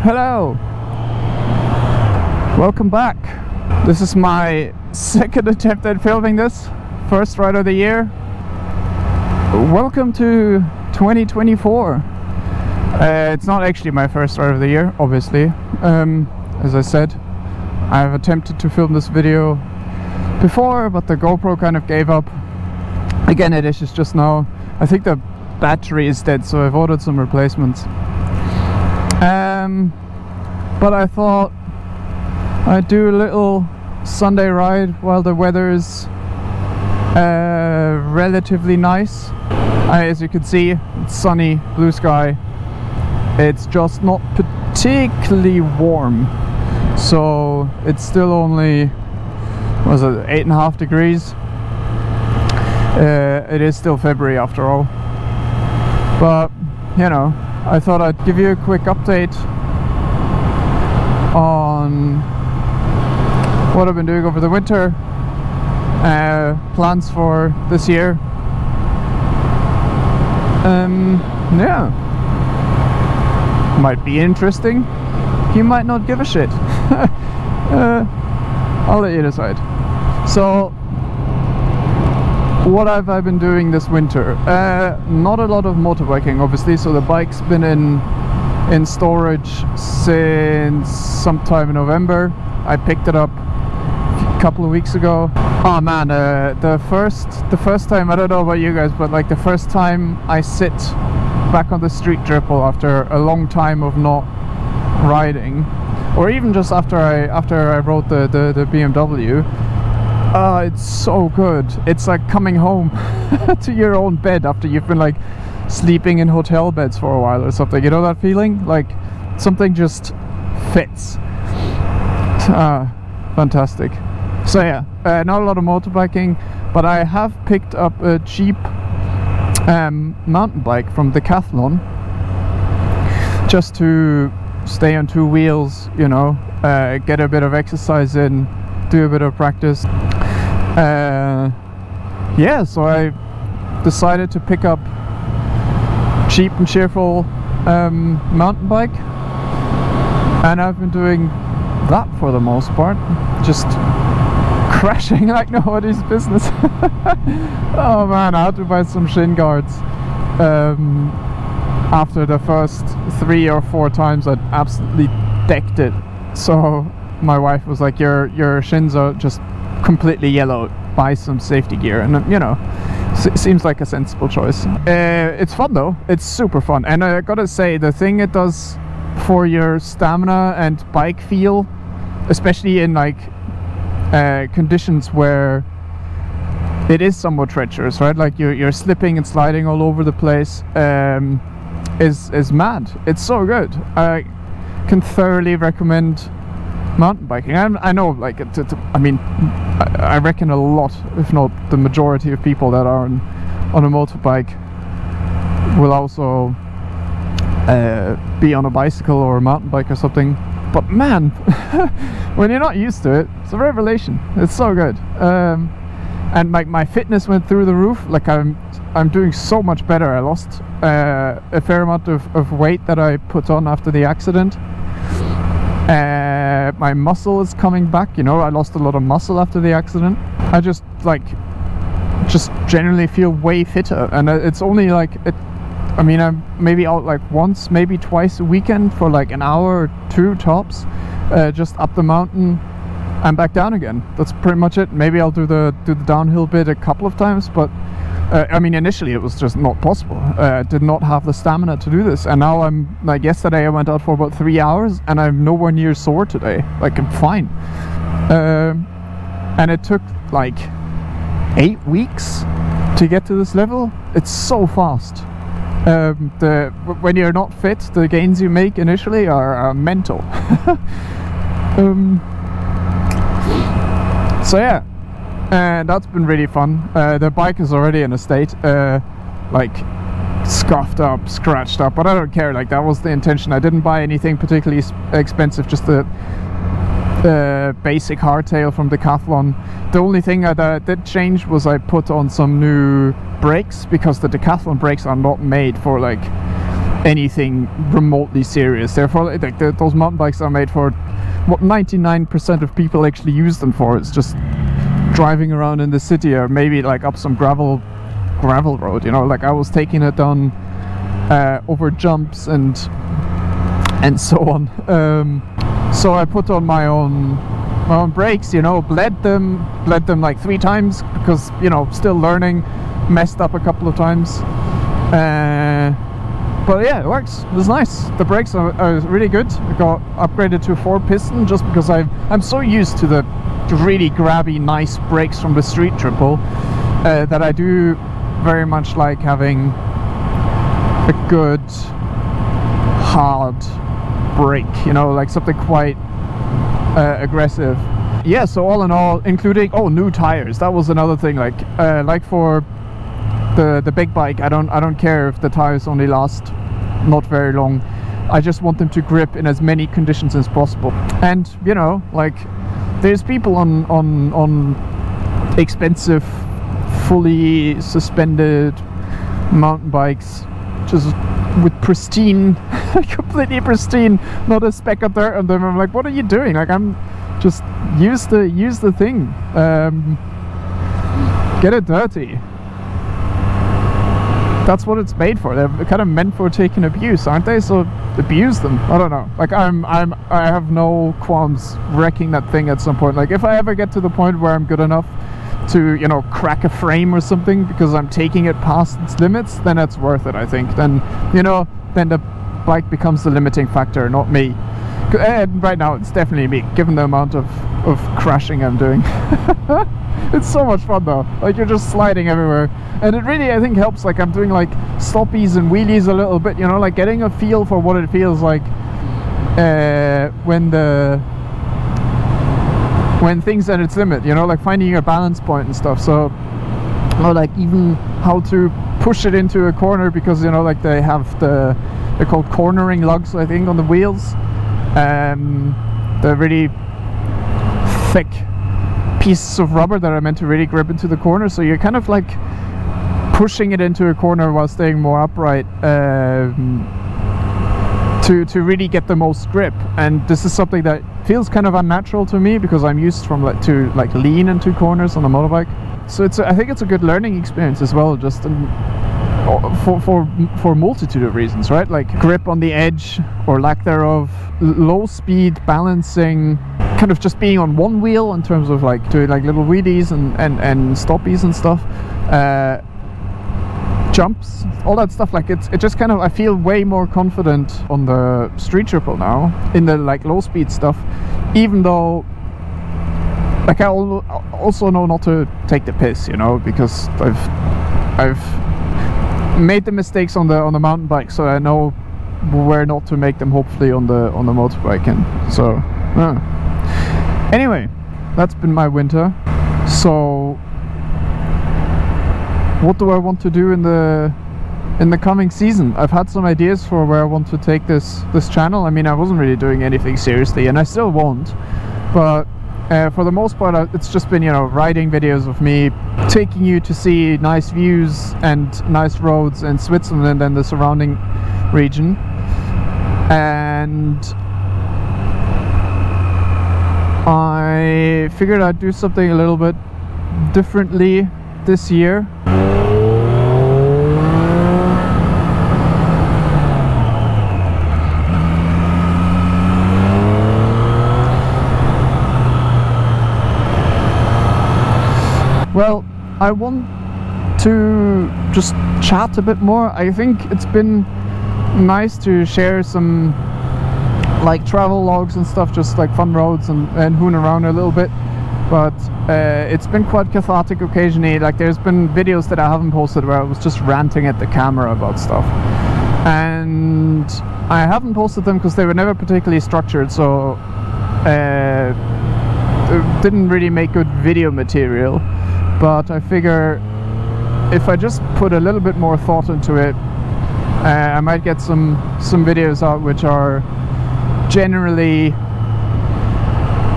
Hello! Welcome back! This is my second attempt at filming this. First ride of the year. Welcome to 2024. It's not actually my first ride of the year, obviously. As I said, I've attempted to film this video before, but the GoPro kind of gave up. Again, it is just now. I think the battery is dead, so I've ordered some replacements. But I thought I'd do a little Sunday ride while the weather is relatively nice. As you can see, it's sunny, blue sky. It's just not particularly warm, so it's still only, what was it, 8.5 degrees. It is still February after all, but you know, I thought I'd give you a quick update on what I've been doing over the winter, plans for this year. Yeah, might be interesting, you might not give a shit. I'll let you decide. So what have I been doing this winter? Not a lot of motorbiking, obviously, so the bike's been in storage since sometime in November. I picked it up a couple of weeks ago. Oh man, the first time, I don't know about you guys, but like the first time I sit back on the street dripple after a long time of not riding, or even just after I rode the BMW. It's so good. It's like coming home to your own bed after you've been like sleeping in hotel beds for a while or something. You know that feeling? Like something just fits. Fantastic. So yeah, not a lot of motorbiking, but I have picked up a cheap mountain bike from Decathlon just to stay on two wheels, you know, get a bit of exercise in, do a bit of practice. Yeah, so I decided to pick up cheap and cheerful mountain bike, and I've been doing that for the most part, just crashing like nobody's business. Oh man, I had to buy some shin guards after the first 3 or 4 times I'd absolutely decked it. So my wife was like, your shins are just completely yellowed, buy some safety gear. And you know, seems like a sensible choice. It's fun though, it's super fun, and I gotta say, the thing it does for your stamina and bike feel, especially in like conditions where it is somewhat treacherous, right? Like you're slipping and sliding all over the place, is mad. It's so good. I can thoroughly recommend mountain biking. I know, like, I mean, I reckon a lot, if not the majority of people that are on a motorbike will also be on a bicycle or a mountain bike or something. But man, when you're not used to it, it's a revelation. It's so good. And my fitness went through the roof. Like I'm doing so much better. I lost a fair amount of weight that I put on after the accident. My muscle is coming back, you know. I lost a lot of muscle after the accident. I just generally feel way fitter, and it's only like I mean, I'm maybe out like once, maybe twice a weekend for like an hour or 2 tops, just up the mountain and back down again. That's pretty much it. Maybe I'll do the downhill bit a couple of times, but I mean, initially it was just not possible. I did not have the stamina to do this, and now I'm like, yesterday I went out for about 3 hours and I'm nowhere near sore today. Like, I'm fine. And it took like 8 weeks to get to this level. It's so fast. When you're not fit, the gains you make initially are mental. So yeah, and that's been really fun. The bike is already in a state like scuffed up, scratched up, but I don't care. Like, that was the intention. I didn't buy anything particularly expensive, just the basic hardtail from Decathlon. The only thing that I did change was I put on some new brakes, because the Decathlon brakes are not made for like anything remotely serious. Therefore, like those mountain bikes are made for what 99% of people actually use them for. It's just driving around in the city, or maybe like up some gravel road, you know. Like I was taking it down over jumps and so on. So I put on my own brakes, you know, bled them like 3 times because, you know, still learning, messed up a couple of times. But yeah, it works. It's nice. The brakes are really good. I got upgraded to 4-piston just because I'm so used to the really grabby, nice brakes from the Street Triple that I do very much like having a good hard brake, you know, like something quite aggressive. Yeah, so all in all, including new tires. That was another thing. Like for the big bike, I don't care if the tires only last not very long. I just want them to grip in as many conditions as possible. And you know, like there's people on expensive fully suspended mountain bikes just with pristine completely pristine, not a speck of dirt on them. I'm like, what are you doing? Like, I'm just use the thing, get it dirty. That's what it's made for. They're kind of meant for taking abuse, aren't they? So abuse them. I don't know. Like I have no qualms wrecking that thing at some point. Like if I ever get to the point where I'm good enough to, you know, crack a frame or something because I'm taking it past its limits, then that's worth it, I think. Then, you know, then the bike becomes the limiting factor, not me. And right now it's definitely me, given the amount of crashing I'm doing. It's so much fun though. Like you're just sliding everywhere, and it really, I think, helps. Like I'm doing like stoppies and wheelies a little bit, you know, like getting a feel for what it feels like when things at its limit, you know, like finding your balance point and stuff. So, you know, like even how to push it into a corner, because, you know, like they're called cornering lugs, I think, on the wheels. They're really thick pieces of rubber that are meant to really grip into the corner, so you're kind of like pushing it into a corner while staying more upright to really get the most grip. And this is something that feels kind of unnatural to me because I'm used to lean into corners on a motorbike. So I think it's a good learning experience as well, just for a multitude of reasons, right? Like grip on the edge or lack thereof, low speed balancing, kind of just being on one wheel in terms of like doing like little wheelies and stoppies and stuff, jumps, all that stuff. Like it just kind of, I feel way more confident on the Street Triple now in the like low speed stuff, even though like I also know not to take the piss, you know, because I've made the mistakes on the mountain bike, so I know where not to make them, hopefully, on the motorbike. And so anyway, that's been my winter. So what do I want to do in the coming season? I've had some ideas for where I want to take this channel. I mean, I wasn't really doing anything seriously, and I still won't, but for the most part it's just been, you know, riding videos of me taking you to see nice views and nice roads in Switzerland and the surrounding region. And I figured I'd do something a little bit differently this year. Well, I want to just chat a bit more. I think it's been nice to share some like travel logs and stuff, just like fun roads and hoon around a little bit. But it's been quite cathartic occasionally. Like there's been videos that I haven't posted where I was just ranting at the camera about stuff. And I haven't posted them because they were never particularly structured, so it didn't really make good video material. But I figure if I just put a little bit more thought into it, I might get some videos out which are generally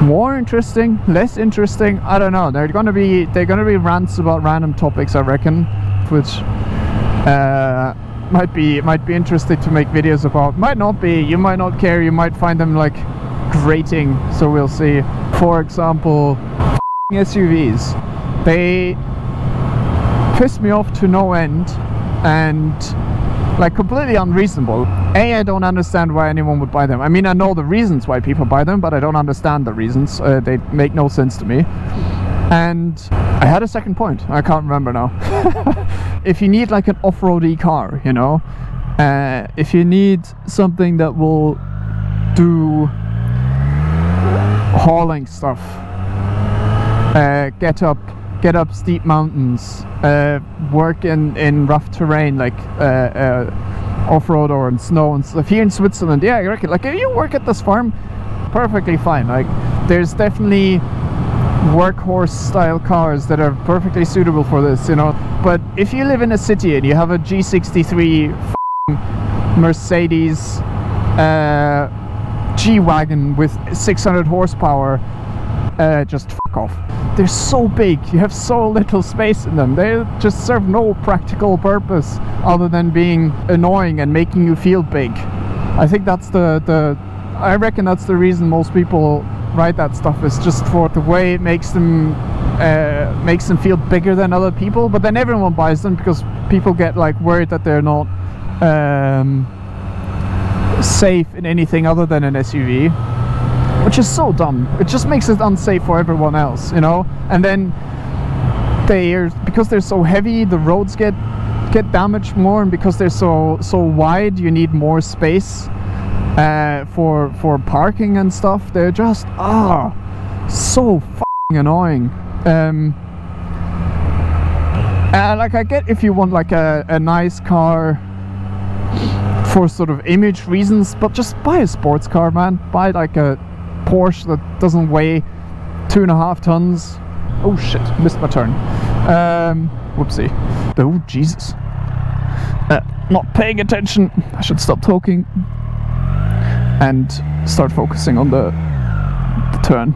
more interesting, less interesting. I don't know. They're gonna be rants about random topics, I reckon, which might be interesting to make videos about. Might not be. You might not care. You might find them like grating. So we'll see. For example, SUVs. They piss me off to no end, and like completely unreasonable. I don't understand why anyone would buy them. I mean, I know the reasons why people buy them, but I don't understand the reasons. They make no sense to me. And I had a second point. I can't remember now. If you need like an off-roady car, you know, if you need something that will do hauling stuff, get up steep mountains, work in rough terrain like off-road or in snow and stuff. Here in Switzerland, yeah, I reckon like if you work at this farm, perfectly fine. Like there's definitely workhorse style cars that are perfectly suitable for this, you know. But if you live in a city and you have a G63 Mercedes G-Wagon with 600 horsepower, just fuck off. They're so big, you have so little space in them. They just serve no practical purpose other than being annoying and making you feel big. I think that's I reckon that's the reason most people write that stuff, is just for the way it makes them feel bigger than other people. But then everyone buys them because people get like worried that they're not safe in anything other than an SUV, which is so dumb. It just makes it unsafe for everyone else, you know. And then because they're so heavy, the roads get damaged more, and because they're so wide, you need more space for parking and stuff. They're just so fucking annoying. Like I get if you want like a nice car for sort of image reasons, but just buy a sports car, man. Buy like a Porsche that doesn't weigh 2.5 tons. Oh shit, missed my turn. Whoopsie. Oh Jesus. Not paying attention. I should stop talking and start focusing on the turn.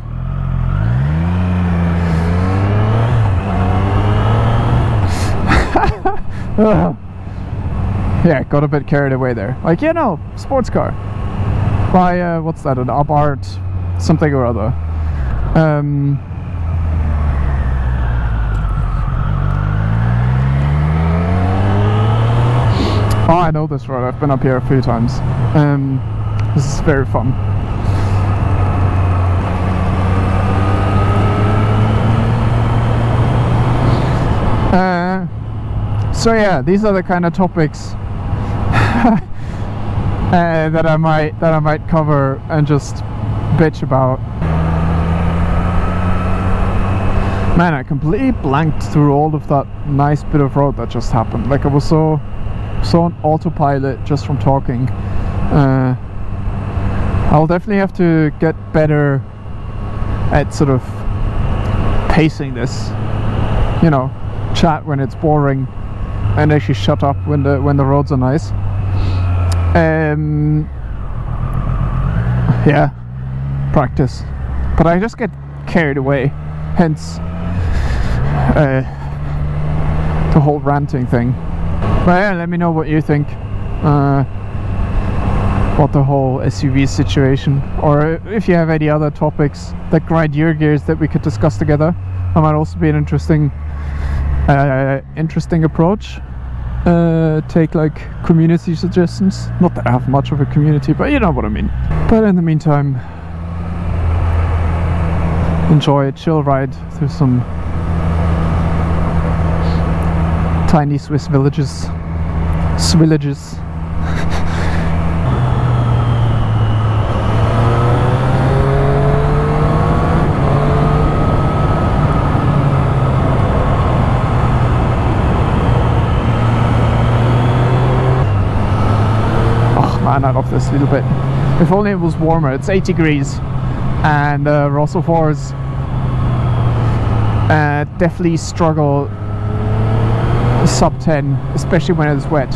Yeah, got a bit carried away there. Like, you know, sports car. By what's that? An Abarth something or other. Oh, I know this road. I've been up here a few times. This is very fun. So yeah, these are the kind of topics that I might cover and just bitch about. Man, I completely blanked through all of that nice bit of road that just happened. Like I was so on autopilot just from talking. I'll definitely have to get better at sort of pacing this. You know, chat when it's boring and actually shut up when the roads are nice. Yeah, practice. But I just get carried away, hence the whole ranting thing. But yeah, let me know what you think about the whole SUV situation, or if you have any other topics that grind your gears that we could discuss together. That might also be an interesting approach. Take like community suggestions. Not that I have much of a community, but you know what I mean. But in the meantime, enjoy a chill ride through some tiny Swiss villages. Swillages. Man, I love this a little bit. If only it was warmer. It's 8 degrees, and Rossofors definitely struggle sub 10, especially when it's wet.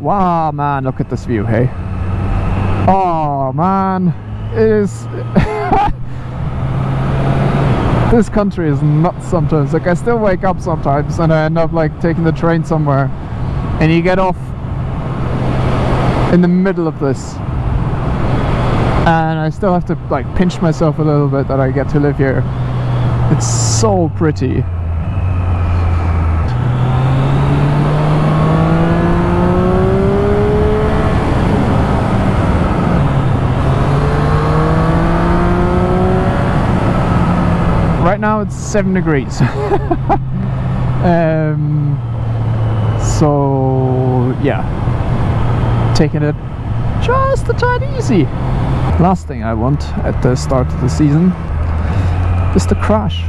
Wow, man, look at this view, hey? Oh man, it is. This country is nuts sometimes. Like, I still wake up sometimes and I end up like taking the train somewhere, and you get off in the middle of this, and I still have to like pinch myself a little bit that I get to live here. It's so pretty. Right now it's 7 degrees. So yeah, taking it just a tiny easy. Last thing I want at the start of the season is to crash.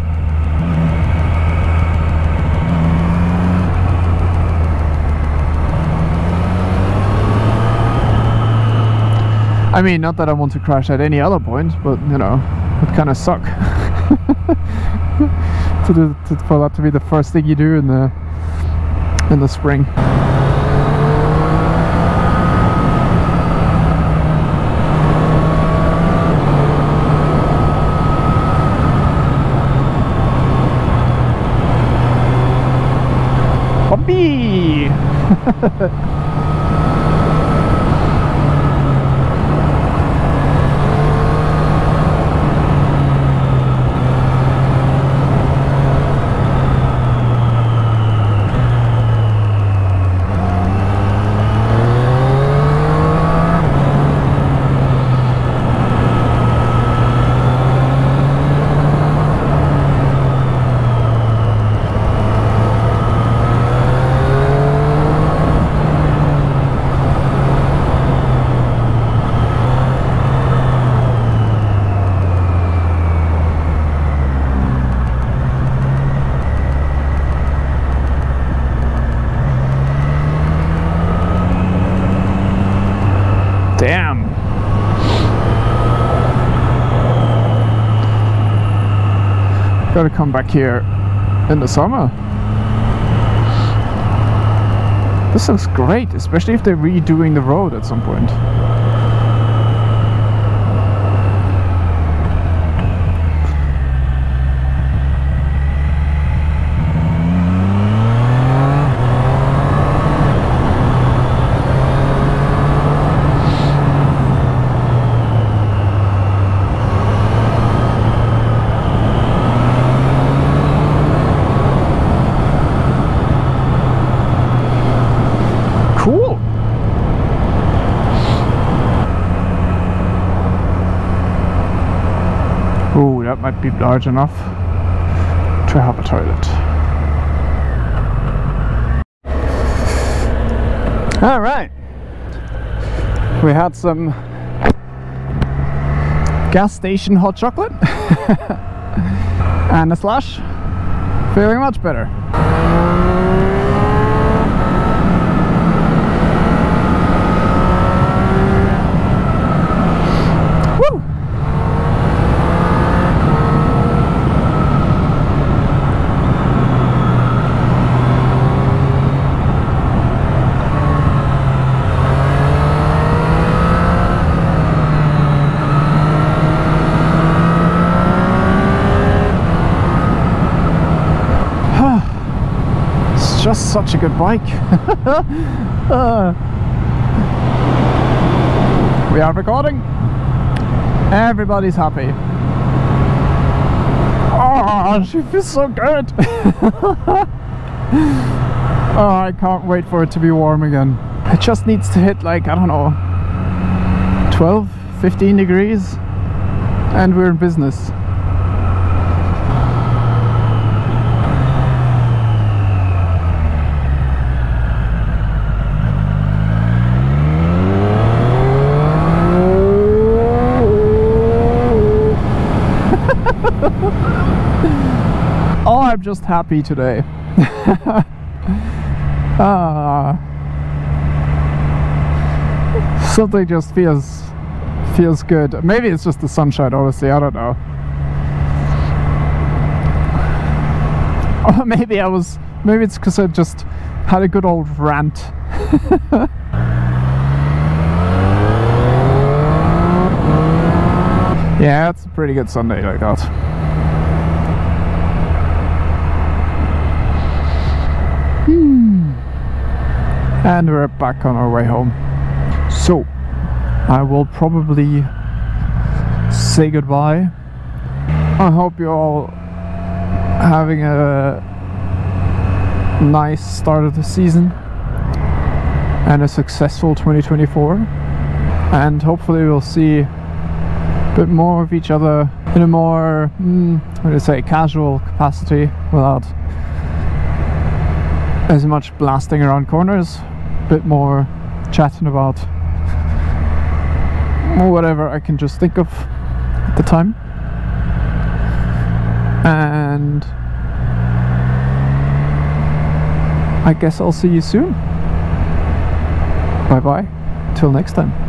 I mean, not that I want to crash at any other point, but you know, it kind of suck. For that to be the first thing you do in the spring. Bobby! Damn. Gotta come back here in the summer. This looks great, especially if they're redoing the road at some point. Cool. Oh, that might be large enough to have a toilet. All right. We had some gas station hot chocolate and a slush. Feeling much better. Just such a good bike. We are recording. Everybody's happy. Oh, she feels so good. Oh, I can't wait for it to be warm again. It just needs to hit like, I don't know, 12, 15 degrees and we're in business. Oh, I'm just happy today. Something just feels good. Maybe it's just the sunshine, honestly, I don't know. Or maybe it's because I just had a good old rant. Yeah, it's a pretty good Sunday like that. And we're back on our way home. So, I will probably say goodbye. I hope you're all having a nice start of the season and a successful 2024. And hopefully we'll see a bit more of each other in a more, how do you say, casual capacity without as much blasting around corners. Bit more chatting about whatever I can just think of at the time. And I guess I'll see you soon. Bye bye, till next time.